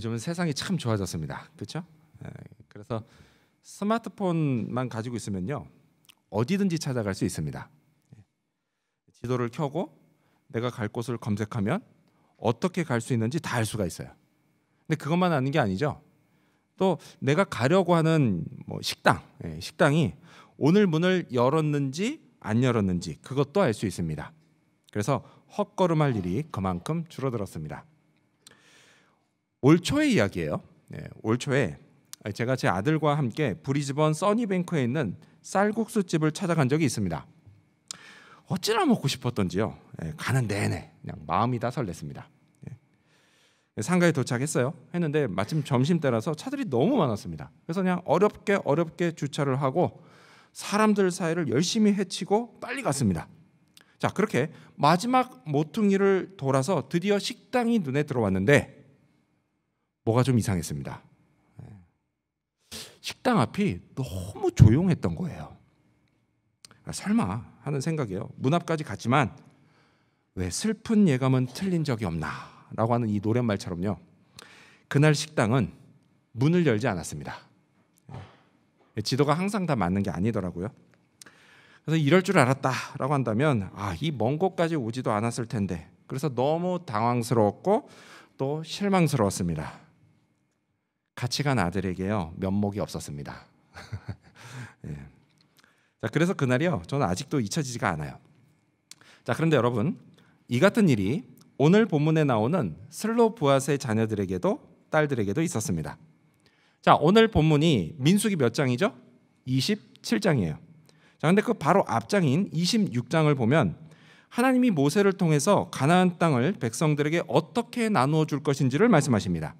요즘은 세상이 참 좋아졌습니다. 그렇죠? 그래서 스마트폰만 가지고 있으면요, 어디든지 찾아갈 수 있습니다. 지도를 켜고 내가 갈 곳을 검색하면 어떻게 갈 수 있는지 다 알 수가 있어요. 근데 그것만 아는 게 아니죠. 또 내가 가려고 하는 식당이 오늘 문을 열었는지 안 열었는지 그것도 알 수 있습니다. 그래서 헛걸음할 일이 그만큼 줄어들었습니다. 올 초의 이야기예요. 올 초에 제가 제 아들과 함께 브리즈번 써니뱅크에 있는 쌀국수 집을 찾아간 적이 있습니다. 어찌나 먹고 싶었던지요. 가는 내내 그냥 마음이 다 설렜습니다. 상가에 도착했어요. 했는데 마침 점심때라서 차들이 너무 많았습니다. 그래서 그냥 어렵게 주차를 하고 사람들 사이를 열심히 헤치고 빨리 갔습니다. 자, 그렇게 마지막 모퉁이를 돌아서 드디어 식당이 눈에 들어왔는데 뭐가 좀 이상했습니다. 식당 앞이 너무 조용했던 거예요. 설마 하는 생각이에요. 문 앞까지 갔지만 왜 슬픈 예감은 틀린 적이 없나 라고 하는 이 노랫말처럼요, 그날 식당은 문을 열지 않았습니다. 지도가 항상 다 맞는 게 아니더라고요. 그래서 이럴 줄 알았다라고 한다면 이 먼 곳까지 오지도 않았을 텐데, 그래서 너무 당황스러웠고 또 실망스러웠습니다. 같이 간 아들에게요, 면목이 없었습니다. 자, 그래서 그날이요, 저는 아직도 잊혀지지가 않아요. 자, 그런데 여러분, 이 같은 일이 오늘 본문에 나오는 슬로보앗의 자녀들에게도 딸들에게도 있었습니다. 자, 오늘 본문이 민수기 몇 장이죠? 27장이에요. 자, 근데 그 바로 앞장인 26장을 보면 하나님이 모세를 통해서 가나안 땅을 백성들에게 어떻게 나누어 줄 것인지를 말씀하십니다.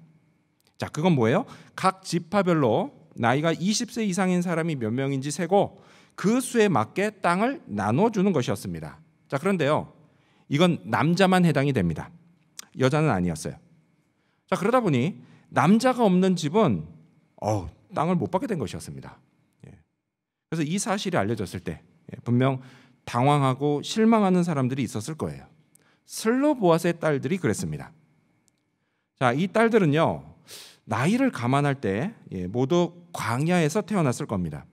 자, 그건 뭐예요? 각 지파별로 나이가 20세 이상인 사람이 몇 명인지 세고 그 수에 맞게 땅을 나누어 주는 것이었습니다. 자, 그런데요, 이건 남자만 해당이 됩니다. 여자는 아니었어요. 자, 그러다 보니 남자가 없는 집은 땅을 못 받게 된 것이었습니다. 그래서 이 사실이 알려졌을 때 분명 당황하고 실망하는 사람들이 있었을 거예요. 슬로보앗의 딸들이 그랬습니다. 자, 이 딸들은요, 나이를 감안할 때 모두 광야에서 태어났을 겁니다.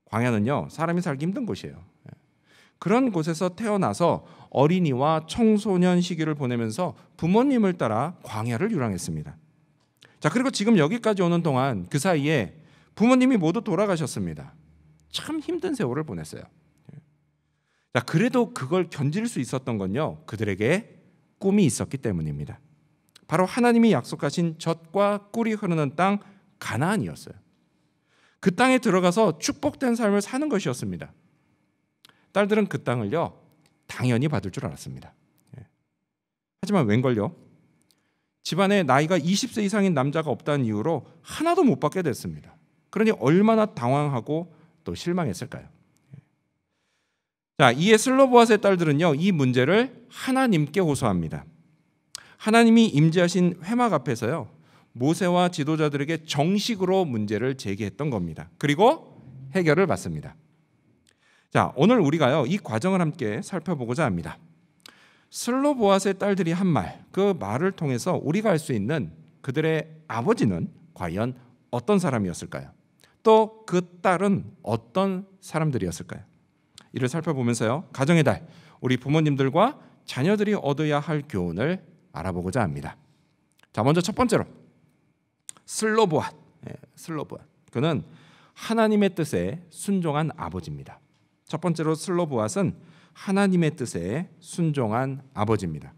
광야는요, 사람이 살기 힘든 곳이에요. 그런 곳에서 태어나서 어린이와 청소년 시기를 보내면서 부모님을 따라 광야를 유랑했습니다. 자, 그리고 지금 여기까지 오는 동안 그 사이에 부모님이 모두 돌아가셨습니다. 참 힘든 세월을 보냈어요. 자, 그래도 그걸 견딜 수 있었던 건요, 그들에게 꿈이 있었기 때문입니다. 바로 하나님이 약속하신 젖과 꿀이 흐르는 땅 가나안이었어요. 그 땅에 들어가서 축복된 삶을 사는 것이었습니다. 딸들은 그 땅을요, 당연히 받을 줄 알았습니다. 하지만 웬걸요? 집안에 나이가 20세 이상인 남자가 없다는 이유로 하나도 못 받게 됐습니다. 그러니 얼마나 당황하고 또 실망했을까요? 자, 이에 슬로보앗의 딸들은요, 이 문제를 하나님께 호소합니다. 하나님이 임재하신 회막 앞에서요, 모세와 지도자들에게 정식으로 문제를 제기했던 겁니다. 그리고 해결을 받습니다. 자, 오늘 우리가요, 이 과정을 함께 살펴보고자 합니다. 슬로보앗의 딸들이 한 말, 그 말을 통해서 우리가 알 수 있는 그들의 아버지는 과연 어떤 사람이었을까요? 또 그 딸은 어떤 사람들이었을까요? 이를 살펴보면서요, 가정의 달, 우리 부모님들과 자녀들이 얻어야 할 교훈을 알아보고자 합니다. 자, 먼저 첫 번째로 슬로보앗. 그는 하나님의 뜻에 순종한 아버지입니다. 첫 번째로 슬로보앗은 하나님의 뜻에 순종한 아버지입니다.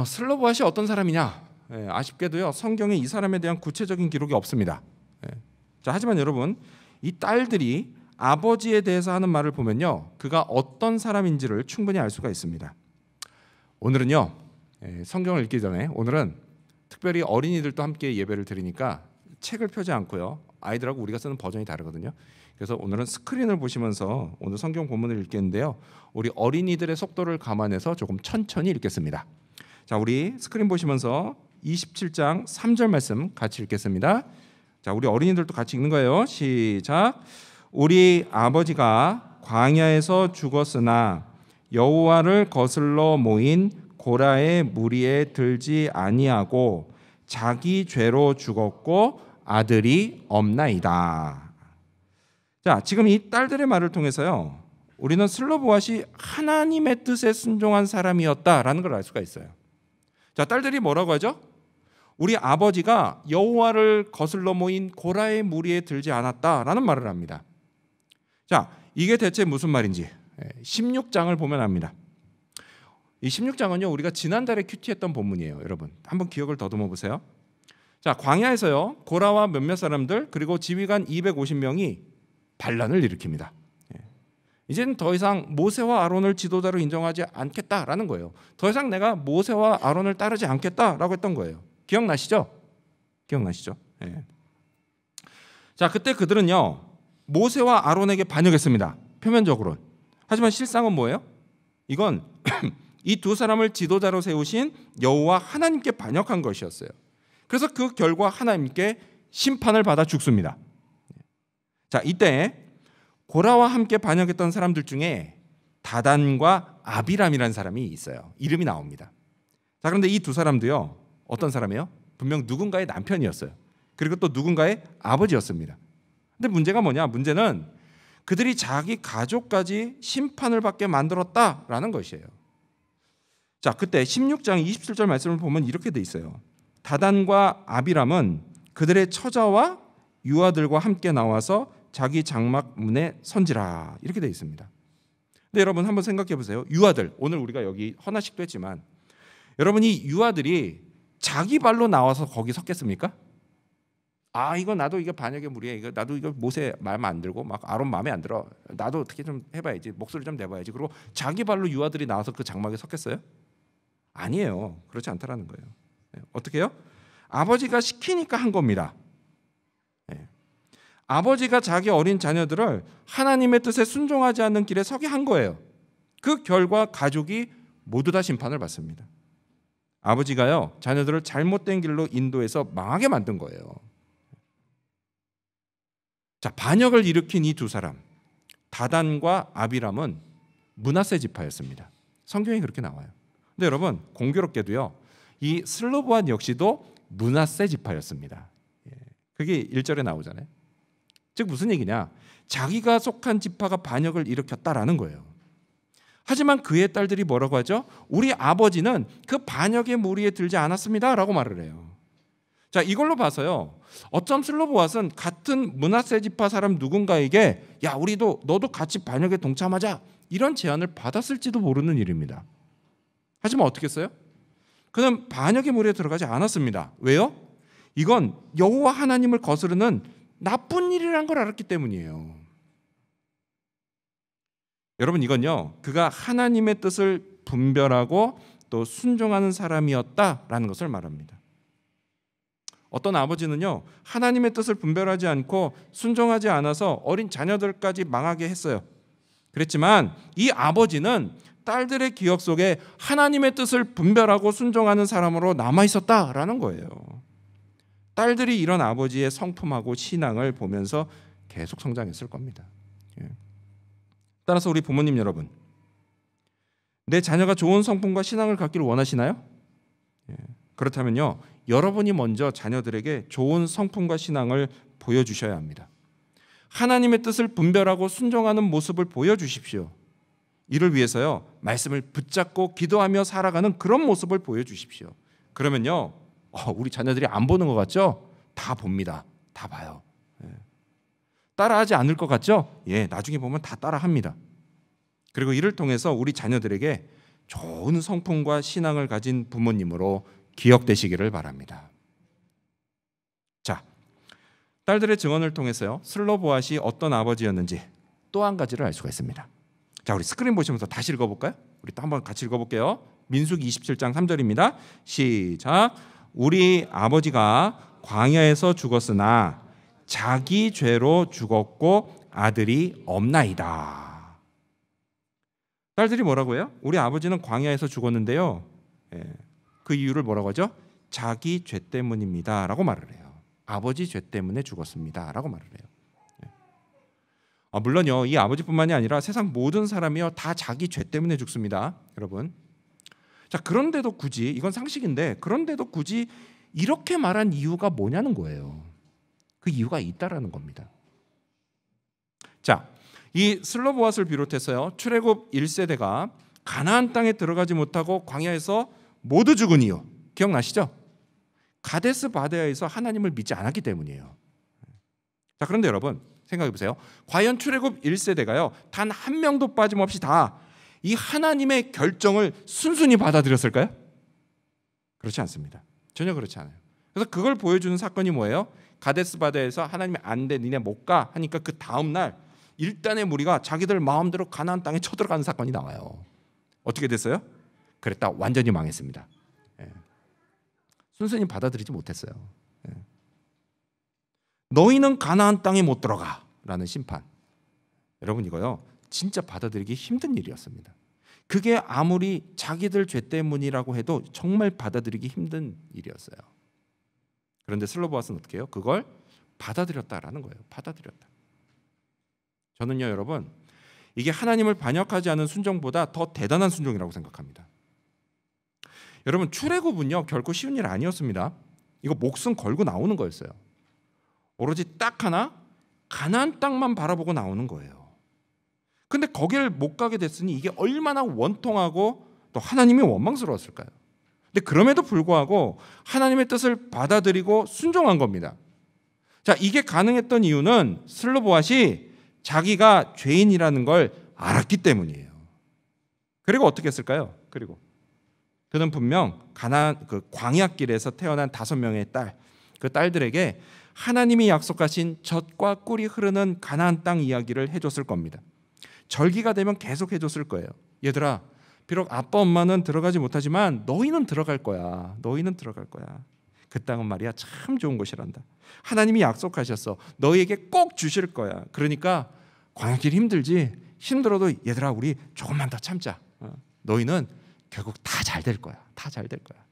슬로보앗이 어떤 사람이냐? 아쉽게도요, 성경에 이 사람에 대한 구체적인 기록이 없습니다. 자, 하지만 여러분, 이 딸들이 아버지에 대해서 하는 말을 보면요, 그가 어떤 사람인지를 충분히 알 수가 있습니다. 오늘은요, 성경을 읽기 전에 오늘은 특별히 어린이들도 함께 예배를 드리니까 책을 펴지 않고요, 아이들하고 우리가 쓰는 버전이 다르거든요. 그래서 오늘은 스크린을 보시면서 오늘 성경 본문을 읽겠는데요, 우리 어린이들의 속도를 감안해서 조금 천천히 읽겠습니다. 자, 우리 스크린 보시면서 27장 3절 말씀 같이 읽겠습니다. 자, 우리 어린이들도 같이 읽는 거예요. 시작. 우리 아버지가 광야에서 죽었으나 여호와를 거슬러 모인 고라의 무리에 들지 아니하고 자기 죄로 죽었고 아들이 없나이다. 자, 지금 이 딸들의 말을 통해서요, 우리는 슬로보앗이 하나님의 뜻에 순종한 사람이었다라는 걸 알 수가 있어요. 자, 딸들이 뭐라고 하죠? 우리 아버지가 여호와를 거슬러 모인 고라의 무리에 들지 않았다라는 말을 합니다. 자, 이게 대체 무슨 말인지 16장을 보면 압니다. 이 16장은요, 우리가 지난달에 큐티했던 본문이에요. 여러분 한번 기억을 더듬어 보세요. 자, 광야에서요, 고라와 몇몇 사람들 그리고 지휘관 250명이 반란을 일으킵니다. 이제는 더 이상 모세와 아론을 지도자로 인정하지 않겠다라는 거예요. 더 이상 내가 모세와 아론을 따르지 않겠다라고 했던 거예요. 기억나시죠? 기억나시죠? 예. 자, 그때 그들은요, 모세와 아론에게 반역했습니다. 표면적으로. 하지만 실상은 뭐예요? 이건 이 두 사람을 지도자로 세우신 여호와 하나님께 반역한 것이었어요. 그래서 그 결과 하나님께 심판을 받아 죽습니다. 자, 이때 고라와 함께 반역했던 사람들 중에 다단과 아비람이라는 사람이 있어요. 이름이 나옵니다. 자, 그런데 이 두 사람도요, 어떤 사람이에요? 분명 누군가의 남편이었어요. 그리고 또 누군가의 아버지였습니다. 근데 문제가 뭐냐? 문제는 그들이 자기 가족까지 심판을 받게 만들었다라는 것이에요. 자, 그때 16장 27절 말씀을 보면 이렇게 돼 있어요. 다단과 아비람은 그들의 처자와 유아들과 함께 나와서 자기 장막 문에 선지라, 이렇게 돼 있습니다. 근데 여러분 한번 생각해 보세요. 유아들, 오늘 우리가 여기 헌화식도 했지만 여러분, 이 유아들이 자기 발로 나와서 거기 섰겠습니까? 아, 이거 나도 이거 반역의 무리야. 이거 나도 이거 모세 마음에 안 들고 막 아론 마음에 안 들어. 나도 어떻게 좀 해봐야지. 목소리 좀 내봐야지. 그리고 자기 발로 유아들이 나와서 그 장막에 섰겠어요? 아니에요. 그렇지 않다라는 거예요. 어떻게 해요? 아버지가 시키니까 한 겁니다. 아버지가 자기 어린 자녀들을 하나님의 뜻에 순종하지 않는 길에 서게 한 거예요. 그 결과 가족이 모두 다 심판을 받습니다. 아버지가요, 자녀들을 잘못된 길로 인도해서 망하게 만든 거예요. 자, 반역을 일으킨 이 두 사람, 다단과 아비람은 므낫세 지파였습니다. 성경에 그렇게 나와요. 근데 여러분, 공교롭게도요, 이 슬로보앗 역시도 므낫세 지파였습니다. 그게 1절에 나오잖아요. 즉 무슨 얘기냐? 자기가 속한 지파가 반역을 일으켰다라는 거예요. 하지만 그의 딸들이 뭐라고 하죠? 우리 아버지는 그 반역의 무리에 들지 않았습니다라고 말을 해요. 자, 이걸로 봐서요, 어쩜 슬로보앗은 같은 므낫세 지파 사람 누군가에게 야, 우리도 너도 같이 반역에 동참하자, 이런 제안을 받았을지도 모르는 일입니다. 하지만 어떻게 했어요? 그는 반역의 무리에 들어가지 않았습니다. 왜요? 이건 여호와 하나님을 거스르는 나쁜 일이란 걸 알았기 때문이에요. 여러분, 이건요, 그가 하나님의 뜻을 분별하고 또 순종하는 사람이었다라는 것을 말합니다. 어떤 아버지는요, 하나님의 뜻을 분별하지 않고 순종하지 않아서 어린 자녀들까지 망하게 했어요. 그랬지만 이 아버지는 딸들의 기억 속에 하나님의 뜻을 분별하고 순종하는 사람으로 남아 있었다라는 거예요. 딸들이 이런 아버지의 성품하고 신앙을 보면서 계속 성장했을 겁니다. 따라서 우리 부모님 여러분, 내 자녀가 좋은 성품과 신앙을 갖기를 원하시나요? 그렇다면요, 여러분이 먼저 자녀들에게 좋은 성품과 신앙을 보여주셔야 합니다. 하나님의 뜻을 분별하고 순종하는 모습을 보여주십시오. 이를 위해서요, 말씀을 붙잡고 기도하며 살아가는 그런 모습을 보여주십시오. 그러면요, 우리 자녀들이 안 보는 것 같죠? 다 봅니다. 다 봐요. 따라하지 않을 것 같죠? 나중에 보면 다 따라합니다. 그리고 이를 통해서 우리 자녀들에게 좋은 성품과 신앙을 가진 부모님으로 기억되시기를 바랍니다. 자, 딸들의 증언을 통해서요, 슬로보앗이 어떤 아버지였는지 또 한 가지를 알 수가 있습니다. 자, 우리 스크린 보시면서 다시 읽어볼까요? 우리 또 한번 같이 읽어볼게요. 민수기 27장 3절입니다. 시작. 우리 아버지가 광야에서 죽었으나 자기 죄로 죽었고 아들이 없나이다. 딸들이 뭐라고 해요? 우리 아버지는 광야에서 죽었는데요, 그 이유를 뭐라고 하죠? 자기 죄 때문입니다 라고 말을 해요. 아버지 죄 때문에 죽었습니다 라고 말을 해요. 물론요, 이 아버지뿐만이 아니라 세상 모든 사람이요, 다 자기 죄 때문에 죽습니다. 여러분, 자, 그런데도 굳이, 이건 상식인데, 그런데도 굳이 이렇게 말한 이유가 뭐냐는 거예요. 그 이유가 있다라는 겁니다. 자, 이 슬로보앗을 비롯해서요, 출애굽 1세대가 가나안 땅에 들어가지 못하고 광야에서 모두 죽은 이유 기억나시죠? 가데스 바네아에서 하나님을 믿지 않았기 때문이에요. 자, 그런데 여러분 생각해 보세요. 과연 출애굽 1세대가요, 단 한 명도 빠짐없이 다 이 하나님의 결정을 순순히 받아들였을까요? 그렇지 않습니다. 전혀 그렇지 않아요. 그래서 그걸 보여주는 사건이 뭐예요? 가데스 바네아에서 하나님이 안 돼, 니네 못 가 하니까 그 다음 날 일단의 무리가 자기들 마음대로 가나안 땅에 쳐들어가는 사건이 나와요. 어떻게 됐어요? 그랬다 완전히 망했습니다. 순순히 받아들이지 못했어요. 너희는 가나안 땅에 못 들어가라는 심판. 여러분, 이거요 진짜 받아들이기 힘든 일이었습니다. 그게 아무리 자기들 죄 때문이라고 해도 정말 받아들이기 힘든 일이었어요. 그런데 슬로보앗은 어떻게 해요? 그걸 받아들였다라는 거예요. 받아들였다. 저는요, 여러분, 이게 하나님을 반역하지 않은 순종보다 더 대단한 순종이라고 생각합니다. 여러분, 출애굽은요 결코 쉬운 일 아니었습니다. 이거 목숨 걸고 나오는 거였어요. 오로지 딱 하나 가나안 땅만 바라보고 나오는 거예요. 근데 거기를 못 가게 됐으니 이게 얼마나 원통하고 또 하나님이 원망스러웠을까요? 근데 그럼에도 불구하고 하나님의 뜻을 받아들이고 순종한 겁니다. 자, 이게 가능했던 이유는 슬로보앗이 자기가 죄인이라는 걸 알았기 때문이에요. 그리고 어떻게 했을까요? 그리고 그는 분명 가나안 그 광야길에서 태어난 5명의 딸, 그 딸들에게 하나님이 약속하신 젖과 꿀이 흐르는 가나안 땅 이야기를 해줬을 겁니다. 절기가 되면 계속 해줬을 거예요. 얘들아, 비록 아빠 엄마는 들어가지 못하지만 너희는 들어갈 거야. 너희는 들어갈 거야. 그 땅은 말이야 참 좋은 곳이란다. 하나님이 약속하셨어. 너희에게 꼭 주실 거야. 그러니까 광야길 힘들지? 힘들어도 얘들아 우리 조금만 더 참자. 너희는 결국 다 잘 될 거야. 다 잘 될 거야.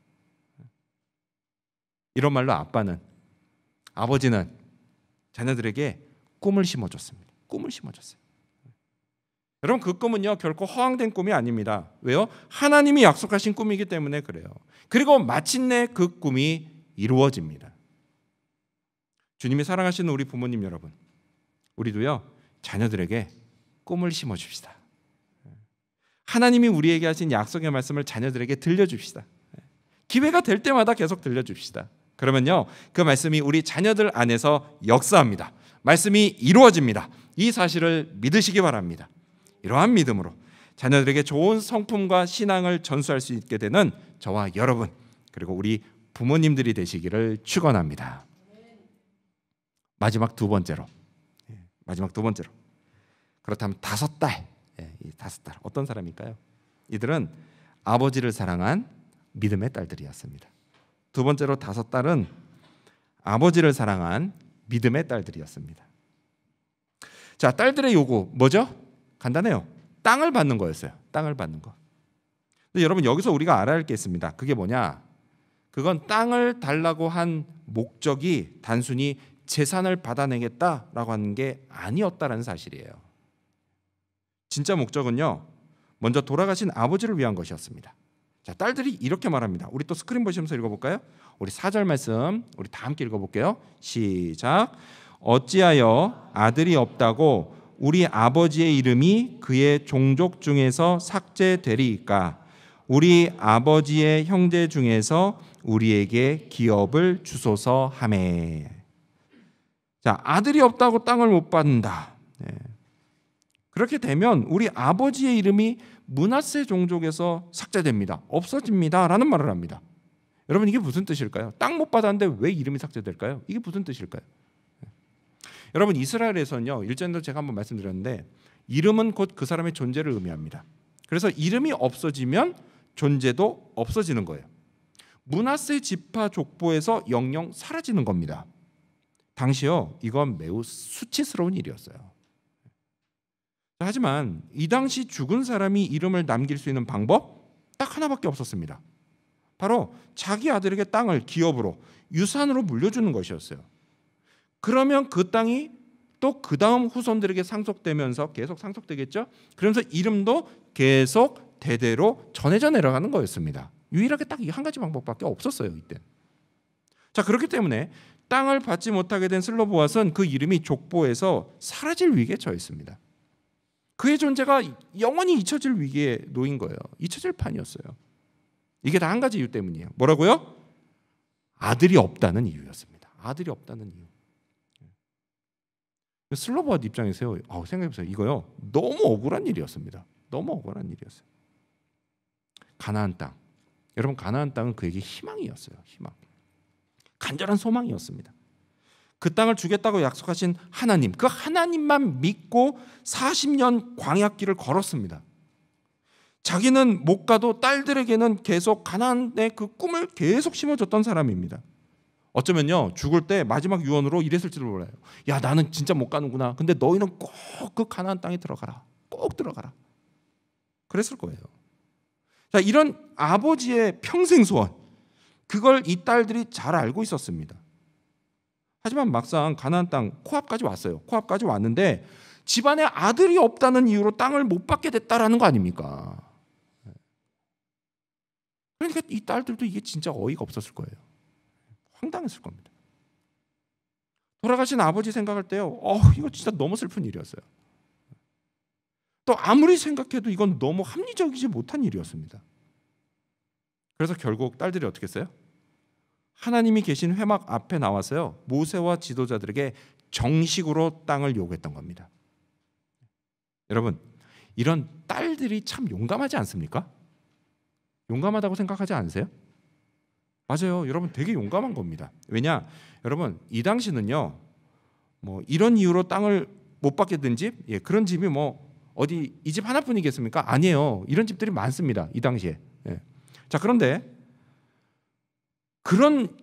이런 말로 아버지는 자녀들에게 꿈을 심어줬습니다. 꿈을 심어줬어요. 여러분, 그 꿈은요 결코 허황된 꿈이 아닙니다. 왜요? 하나님이 약속하신 꿈이기 때문에 그래요. 그리고 마침내 그 꿈이 이루어집니다. 주님이 사랑하시는 우리 부모님 여러분, 우리도요 자녀들에게 꿈을 심어줍시다. 하나님이 우리에게 하신 약속의 말씀을 자녀들에게 들려줍시다. 기회가 될 때마다 계속 들려줍시다. 그러면요 그 말씀이 우리 자녀들 안에서 역사합니다. 말씀이 이루어집니다. 이 사실을 믿으시기 바랍니다. 이러한 믿음으로 자녀들에게 좋은 성품과 신앙을 전수할 수 있게 되는 저와 여러분, 그리고 우리 부모님들이 되시기를 축원합니다. 마지막 두 번째로 그렇다면 5딸, 이 5딸 어떤 사람일까요? 이들은 아버지를 사랑한 믿음의 딸들이었습니다. 두 번째로 5딸은 아버지를 사랑한 믿음의 딸들이었습니다. 자, 딸들의 요구 뭐죠? 간단해요. 땅을 받는 거였어요. 땅을 받는 거. 근데 여러분, 여기서 우리가 알아야 할 게 있습니다. 그게 뭐냐? 그건 땅을 달라고 한 목적이 단순히 재산을 받아내겠다라고 하는 게 아니었다라는 사실이에요. 진짜 목적은요, 먼저 돌아가신 아버지를 위한 것이었습니다. 자, 딸들이 이렇게 말합니다. 우리 또 스크린 보시면서 읽어볼까요? 우리 4절 말씀 우리 다 함께 읽어볼게요. 시작. 어찌하여 아들이 없다고 우리 아버지의 이름이 그의 종족 중에서 삭제되리이까? 우리 아버지의 형제 중에서 우리에게 기업을 주소서 하매. 자, 아들이 없다고 땅을 못 받는다. 그렇게 되면 우리 아버지의 이름이 므낫세 종족에서 삭제됩니다. 없어집니다. 라는 말을 합니다. 여러분, 이게 무슨 뜻일까요? 땅 못 받았는데 왜 이름이 삭제될까요? 이게 무슨 뜻일까요? 여러분, 이스라엘에서는요, 1절에도 제가 한번 말씀드렸는데 이름은 곧 그 사람의 존재를 의미합니다. 그래서 이름이 없어지면 존재도 없어지는 거예요. 므낫세 지파 족보에서 영영 사라지는 겁니다. 당시요, 이건 매우 수치스러운 일이었어요. 하지만 이 당시 죽은 사람이 이름을 남길 수 있는 방법 딱 하나밖에 없었습니다. 바로 자기 아들에게 땅을 기업으로, 유산으로 물려주는 것이었어요. 그러면 그 땅이 또 그 다음 후손들에게 상속되면서 계속 상속되겠죠. 그러면서 이름도 계속 대대로 전해져 내려가는 거였습니다. 유일하게 딱 이 한 가지 방법밖에 없었어요, 이때. 자, 그렇기 때문에 땅을 받지 못하게 된 슬로보앗은 그 이름이 족보에서 사라질 위기에 처했습니다. 그의 존재가 영원히 잊혀질 위기에 놓인 거예요. 잊혀질 판이었어요. 이게 다 한 가지 이유 때문이에요. 뭐라고요? 아들이 없다는 이유였습니다. 아들이 없다는 이유. 슬로보앗 입장에서요, 생각해보세요. 이거요, 너무 억울한 일이었습니다. 너무 억울한 일이었어요. 가나안 땅. 여러분, 가나안 땅은 그에게 희망이었어요. 희망. 간절한 소망이었습니다. 그 땅을 주겠다고 약속하신 하나님, 그 하나님만 믿고 40년 광야길을 걸었습니다. 자기는 못 가도 딸들에게는 계속 가나안의 그 꿈을 계속 심어줬던 사람입니다. 어쩌면요, 죽을 때 마지막 유언으로 이랬을지도 몰라요. 야, 나는 진짜 못 가는구나. 근데 너희는 꼭 그 가나안 땅에 들어가라. 꼭 들어가라. 그랬을 거예요. 자, 이런 아버지의 평생 소원, 그걸 이 딸들이 잘 알고 있었습니다. 하지만 막상 가나안 땅 코앞까지 왔어요. 코앞까지 왔는데 집안에 아들이 없다는 이유로 땅을 못 받게 됐다라는 거 아닙니까? 그러니까 이 딸들도 이게 진짜 어이가 없었을 거예요. 황당했을 겁니다. 돌아가신 아버지 생각할 때요, 이거 진짜 너무 슬픈 일이었어요. 또 아무리 생각해도 이건 너무 합리적이지 못한 일이었습니다. 그래서 결국 딸들이 어떻게 했어요? 하나님이 계신 회막 앞에 나와서요, 모세와 지도자들에게 정식으로 땅을 요구했던 겁니다. 여러분, 이런 딸들이 참 용감하지 않습니까? 용감하다고 생각하지 않으세요? 맞아요. 여러분, 되게 용감한 겁니다. 왜냐? 여러분, 이 당시는요, 뭐 이런 이유로 땅을 못 받게 된 집, 그런 집이 뭐 어디 이 집 하나뿐이겠습니까? 아니에요. 이런 집들이 많습니다. 이 당시에. 자, 그런데 그런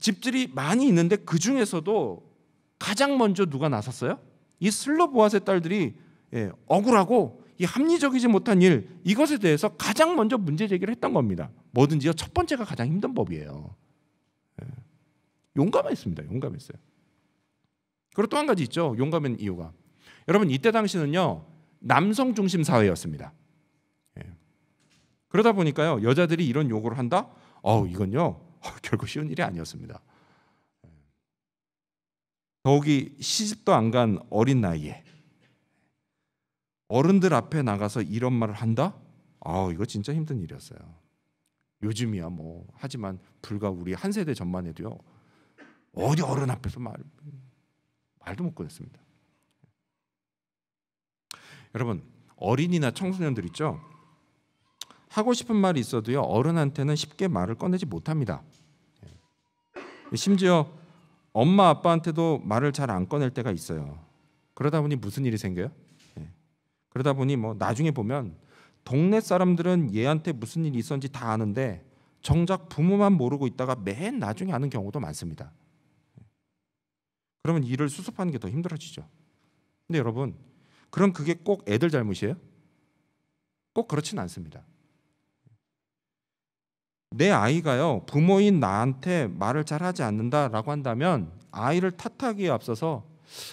집들이 많이 있는데 그 중에서도 가장 먼저 누가 나섰어요? 이 슬로보앗의 딸들이 억울하고 이 합리적이지 못한 일, 이것에 대해서 가장 먼저 문제 제기를 했던 겁니다. 뭐든지요, 첫 번째가 가장 힘든 법이에요. 용감했습니다. 용감했어요. 그리고 또 한 가지 있죠. 용감한 이유가, 여러분, 이때 당시는요, 남성 중심 사회였습니다. 그러다 보니까요, 여자들이 이런 요구를 한다? 이건요, 결코 쉬운 일이 아니었습니다. 더욱이 시집도 안 간 어린 나이에 어른들 앞에 나가서 이런 말을 한다? 이거 진짜 힘든 일이었어요. 요즘이야 뭐 하지만 불과 우리 한 세대 전만 해도요, 어디 어른 앞에서 말도 못 꺼냈습니다. 여러분, 어린이나 청소년들 있죠? 하고 싶은 말이 있어도요, 어른한테는 쉽게 말을 꺼내지 못합니다. 심지어 엄마 아빠한테도 말을 잘 안 꺼낼 때가 있어요. 그러다 보니 무슨 일이 생겨요? 그러다 보니 뭐 나중에 보면 동네 사람들은 얘한테 무슨 일이 있었는지 다 아는데 정작 부모만 모르고 있다가 맨 나중에 아는 경우도 많습니다. 그러면 일을 수습하는 게 더 힘들어지죠. 근데 여러분, 그럼 그게 꼭 애들 잘못이에요? 꼭 그렇지는 않습니다. 내 아이가요, 부모인 나한테 말을 잘하지 않는다라고 한다면 아이를 탓하기에 앞서서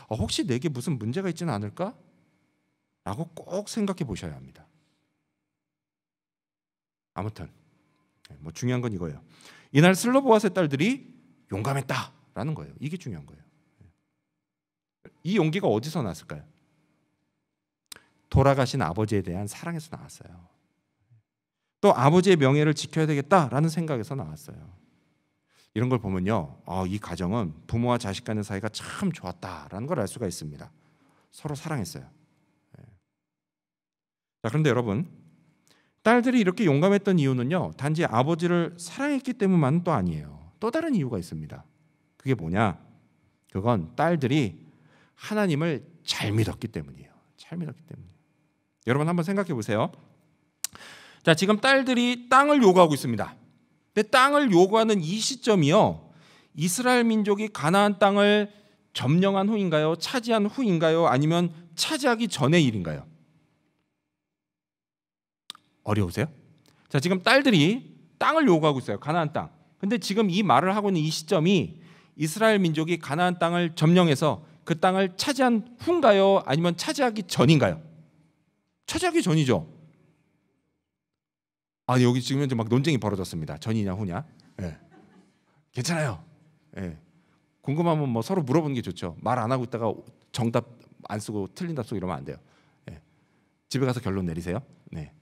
혹시 내게 무슨 문제가 있지는 않을까? 라고 꼭 생각해 보셔야 합니다. 아무튼 뭐 중요한 건 이거예요. 이날 슬로보앗의 딸들이 용감했다라는 거예요. 이게 중요한 거예요. 이 용기가 어디서 났을까요? 돌아가신 아버지에 대한 사랑에서 나왔어요. 또 아버지의 명예를 지켜야 되겠다라는 생각에서 나왔어요. 이런 걸 보면요, 이 가정은 부모와 자식 간의 사이가 참 좋았다라는 걸 알 수가 있습니다. 서로 사랑했어요. 자, 그런데 여러분, 딸들이 이렇게 용감했던 이유는요, 단지 아버지를 사랑했기 때문만은 또 아니에요. 또 다른 이유가 있습니다. 그게 뭐냐? 그건 딸들이 하나님을 잘 믿었기 때문이에요. 잘 믿었기 때문이에요. 여러분, 한번 생각해 보세요. 자, 지금 딸들이 땅을 요구하고 있습니다. 근데 땅을 요구하는 이 시점이요, 이스라엘 민족이 가나안 땅을 점령한 후인가요? 차지한 후인가요? 아니면 차지하기 전의 일인가요? 어려우세요? 자, 지금 딸들이 땅을 요구하고 있어요. 가나안 땅. 근데 지금 이 말을 하고 있는 이 시점이 이스라엘 민족이 가나안 땅을 점령해서 그 땅을 차지한 후인가요? 아니면 차지하기 전인가요? 차지하기 전이죠. 아니 여기 지금 현재 막 논쟁이 벌어졌습니다. 전이냐 후냐. 예. 괜찮아요. 예. 궁금하면 뭐 서로 물어보는 게 좋죠. 말 안 하고 있다가 정답 안 쓰고 틀린 답 쓰고 이러면 안 돼요. 예. 집에 가서 결론 내리세요. 네.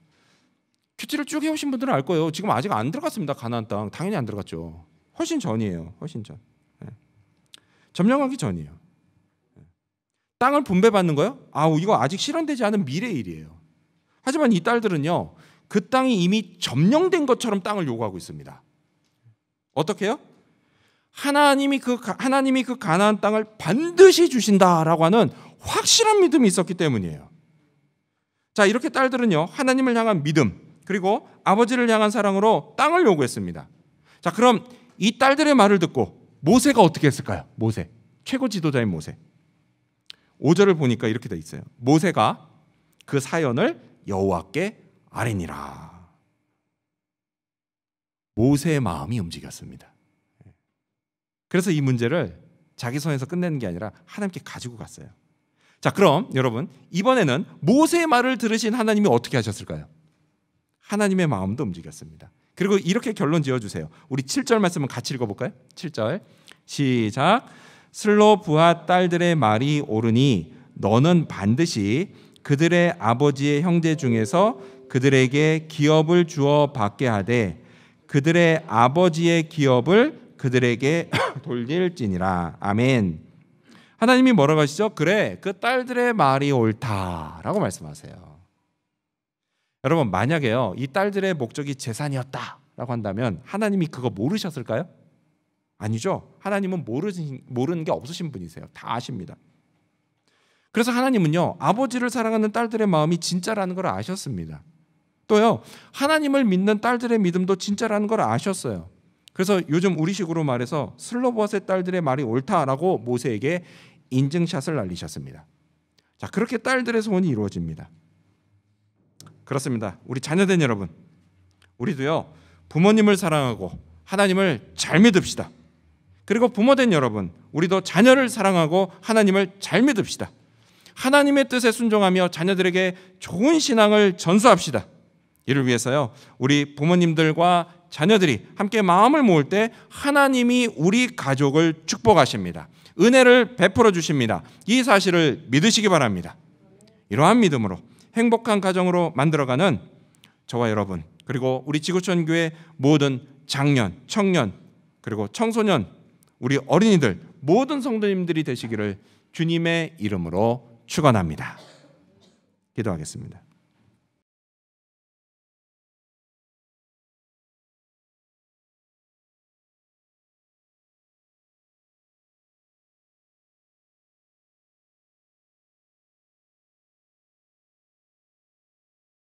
큐티를 쭉 해오신 분들은 알 거예요. 지금 아직 안 들어갔습니다. 가나안 땅 당연히 안 들어갔죠. 훨씬 전이에요. 훨씬 전. 예. 점령하기 전이에요. 예. 땅을 분배받는 거요? 이거 아직 실현되지 않은 미래의 일이에요. 하지만 이 딸들은요, 그 땅이 이미 점령된 것처럼 땅을 요구하고 있습니다. 어떻게요? 하나님이 그 가나안 땅을 반드시 주신다라고 하는 확실한 믿음이 있었기 때문이에요. 자, 이렇게 딸들은요, 하나님을 향한 믿음 그리고 아버지를 향한 사랑으로 땅을 요구했습니다. 자, 그럼 이 딸들의 말을 듣고 모세가 어떻게 했을까요? 모세, 최고 지도자인 모세. 5절을 보니까 이렇게 돼 있어요. 모세가 그 사연을 여호와께 아뢰니라. 모세의 마음이 움직였습니다. 그래서 이 문제를 자기 손에서 끝내는 게 아니라 하나님께 가지고 갔어요. 자, 그럼 여러분, 이번에는 모세의 말을 들으신 하나님이 어떻게 하셨을까요? 하나님의 마음도 움직였습니다. 그리고 이렇게 결론 지어주세요. 우리 7절 말씀은 같이 읽어볼까요? 7절 시작. 슬로부하 딸들의 말이 옳으니 너는 반드시 그들의 아버지의 형제 중에서 그들에게 기업을 주어 받게 하되 그들의 아버지의 기업을 그들에게 돌릴지니라. 아멘. 하나님이 뭐라고 하시죠? 그래, 그 딸들의 말이 옳다라고 말씀하세요. 여러분, 만약에요, 이 딸들의 목적이 재산이었다라고 한다면 하나님이 그거 모르셨을까요? 아니죠. 하나님은 모르는 게 없으신 분이세요. 다 아십니다. 그래서 하나님은요, 아버지를 사랑하는 딸들의 마음이 진짜라는 걸 아셨습니다. 또요, 하나님을 믿는 딸들의 믿음도 진짜라는 걸 아셨어요. 그래서 요즘 우리식으로 말해서 슬로봇의 딸들의 말이 옳다라고 모세에게 인증샷을 날리셨습니다. 자, 그렇게 딸들의 소원이 이루어집니다. 그렇습니다. 우리 자녀된 여러분, 우리도요, 부모님을 사랑하고 하나님을 잘 믿읍시다. 그리고 부모된 여러분, 우리도 자녀를 사랑하고 하나님을 잘 믿읍시다. 하나님의 뜻에 순종하며 자녀들에게 좋은 신앙을 전수합시다. 이를 위해서요, 우리 부모님들과 자녀들이 함께 마음을 모을 때 하나님이 우리 가족을 축복하십니다. 은혜를 베풀어 주십니다. 이 사실을 믿으시기 바랍니다. 이러한 믿음으로 행복한 가정으로 만들어가는 저와 여러분, 그리고 우리 지구촌 교회 모든 장년, 청년, 그리고 청소년, 우리 어린이들, 모든 성도님들이 되시기를 주님의 이름으로 축원합니다. 기도하겠습니다.